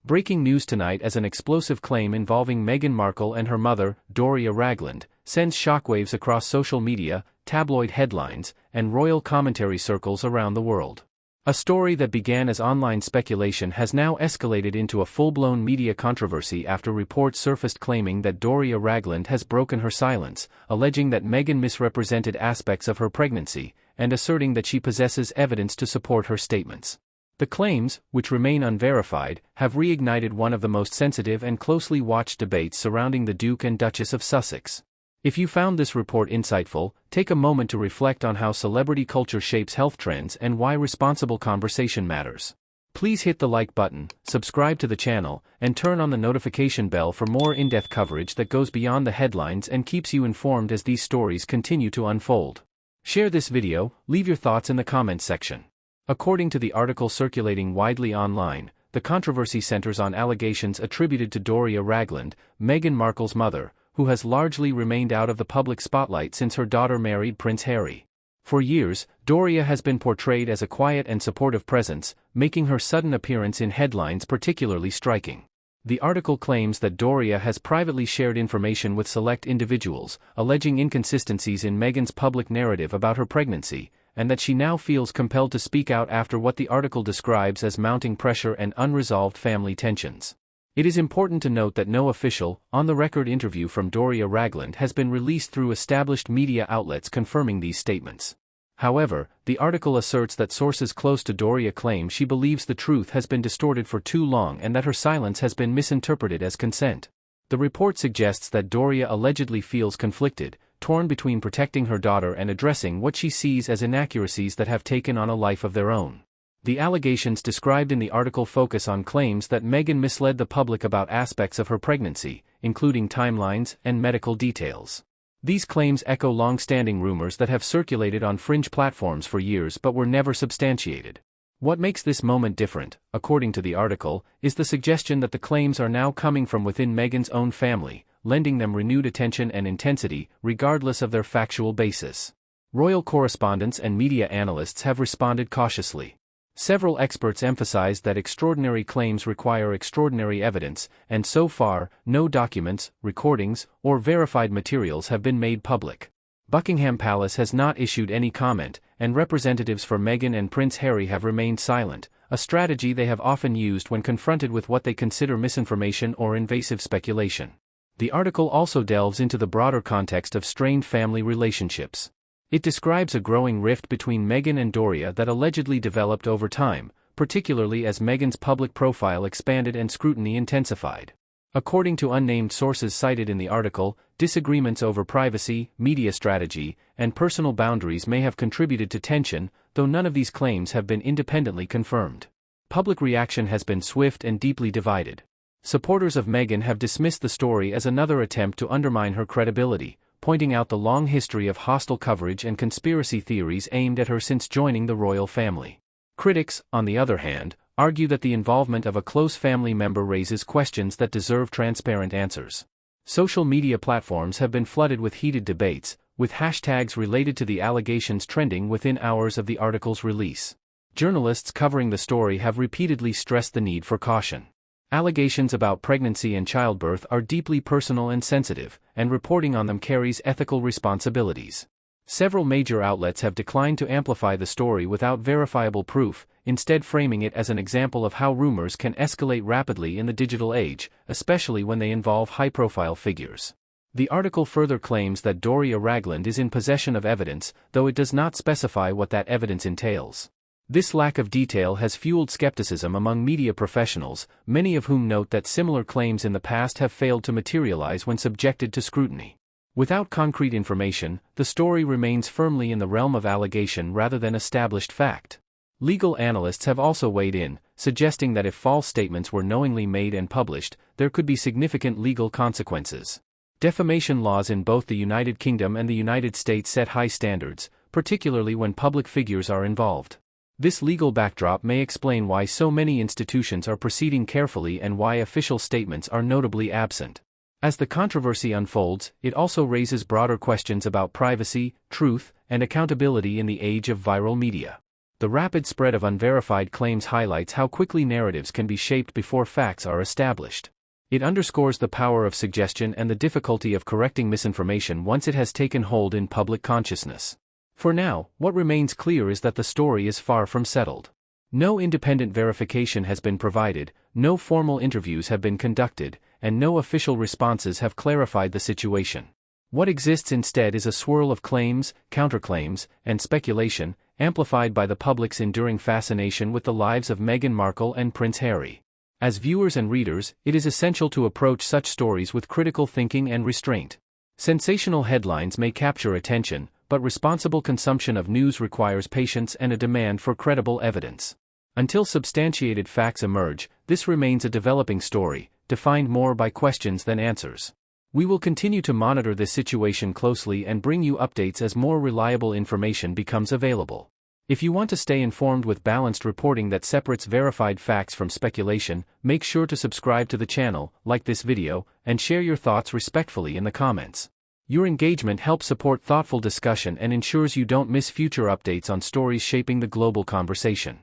Breaking news tonight as an explosive claim involving Meghan Markle and her mother, Doria Ragland, sends shockwaves across social media, tabloid headlines, and royal commentary circles around the world. A story that began as online speculation has now escalated into a full-blown media controversy after reports surfaced claiming that Doria Ragland has broken her silence, alleging that Meghan misrepresented aspects of her pregnancy, and asserting that she possesses evidence to support her statements. The claims, which remain unverified, have reignited one of the most sensitive and closely watched debates surrounding the Duke and Duchess of Sussex. If you found this report insightful, take a moment to reflect on how celebrity culture shapes health trends and why responsible conversation matters. Please hit the like button, subscribe to the channel, and turn on the notification bell for more in-depth coverage that goes beyond the headlines and keeps you informed as these stories continue to unfold. Share this video, leave your thoughts in the comments section. According to the article circulating widely online, the controversy centers on allegations attributed to Doria Ragland, Meghan Markle's mother, who has largely remained out of the public spotlight since her daughter married Prince Harry. For years, Doria has been portrayed as a quiet and supportive presence, making her sudden appearance in headlines particularly striking. The article claims that Doria has privately shared information with select individuals, alleging inconsistencies in Meghan's public narrative about her pregnancy, and that she now feels compelled to speak out after what the article describes as mounting pressure and unresolved family tensions. It is important to note that no official, on-the-record interview from Doria Ragland has been released through established media outlets confirming these statements. However, the article asserts that sources close to Doria claim she believes the truth has been distorted for too long and that her silence has been misinterpreted as consent. The report suggests that Doria allegedly feels conflicted, torn between protecting her daughter and addressing what she sees as inaccuracies that have taken on a life of their own. The allegations described in the article focus on claims that Meghan misled the public about aspects of her pregnancy, including timelines and medical details. These claims echo long-standing rumors that have circulated on fringe platforms for years but were never substantiated. What makes this moment different, according to the article, is the suggestion that the claims are now coming from within Meghan's own family, lending them renewed attention and intensity, regardless of their factual basis. Royal correspondents and media analysts have responded cautiously. Several experts emphasized that extraordinary claims require extraordinary evidence, and so far, no documents, recordings, or verified materials have been made public. Buckingham Palace has not issued any comment, and representatives for Meghan and Prince Harry have remained silent, a strategy they have often used when confronted with what they consider misinformation or invasive speculation. The article also delves into the broader context of strained family relationships. It describes a growing rift between Meghan and Doria that allegedly developed over time, particularly as Meghan's public profile expanded and scrutiny intensified. According to unnamed sources cited in the article, disagreements over privacy, media strategy, and personal boundaries may have contributed to tension, though none of these claims have been independently confirmed. Public reaction has been swift and deeply divided. Supporters of Meghan have dismissed the story as another attempt to undermine her credibility, pointing out the long history of hostile coverage and conspiracy theories aimed at her since joining the royal family. Critics, on the other hand, argue that the involvement of a close family member raises questions that deserve transparent answers. Social media platforms have been flooded with heated debates, with hashtags related to the allegations trending within hours of the article's release. Journalists covering the story have repeatedly stressed the need for caution. Allegations about pregnancy and childbirth are deeply personal and sensitive, and reporting on them carries ethical responsibilities. Several major outlets have declined to amplify the story without verifiable proof, instead framing it as an example of how rumors can escalate rapidly in the digital age, especially when they involve high-profile figures. The article further claims that Doria Ragland is in possession of evidence, though it does not specify what that evidence entails. This lack of detail has fueled skepticism among media professionals, many of whom note that similar claims in the past have failed to materialize when subjected to scrutiny. Without concrete information, the story remains firmly in the realm of allegation rather than established fact. Legal analysts have also weighed in, suggesting that if false statements were knowingly made and published, there could be significant legal consequences. Defamation laws in both the United Kingdom and the United States set high standards, particularly when public figures are involved. This legal backdrop may explain why so many institutions are proceeding carefully and why official statements are notably absent. As the controversy unfolds, it also raises broader questions about privacy, truth, and accountability in the age of viral media. The rapid spread of unverified claims highlights how quickly narratives can be shaped before facts are established. It underscores the power of suggestion and the difficulty of correcting misinformation once it has taken hold in public consciousness. For now, what remains clear is that the story is far from settled. No independent verification has been provided, no formal interviews have been conducted, and no official responses have clarified the situation. What exists instead is a swirl of claims, counterclaims, and speculation, amplified by the public's enduring fascination with the lives of Meghan Markle and Prince Harry. As viewers and readers, it is essential to approach such stories with critical thinking and restraint. Sensational headlines may capture attention, but responsible consumption of news requires patience and a demand for credible evidence. Until substantiated facts emerge, this remains a developing story, defined more by questions than answers. We will continue to monitor this situation closely and bring you updates as more reliable information becomes available. If you want to stay informed with balanced reporting that separates verified facts from speculation, make sure to subscribe to the channel, like this video, and share your thoughts respectfully in the comments. Your engagement helps support thoughtful discussion and ensures you don't miss future updates on stories shaping the global conversation.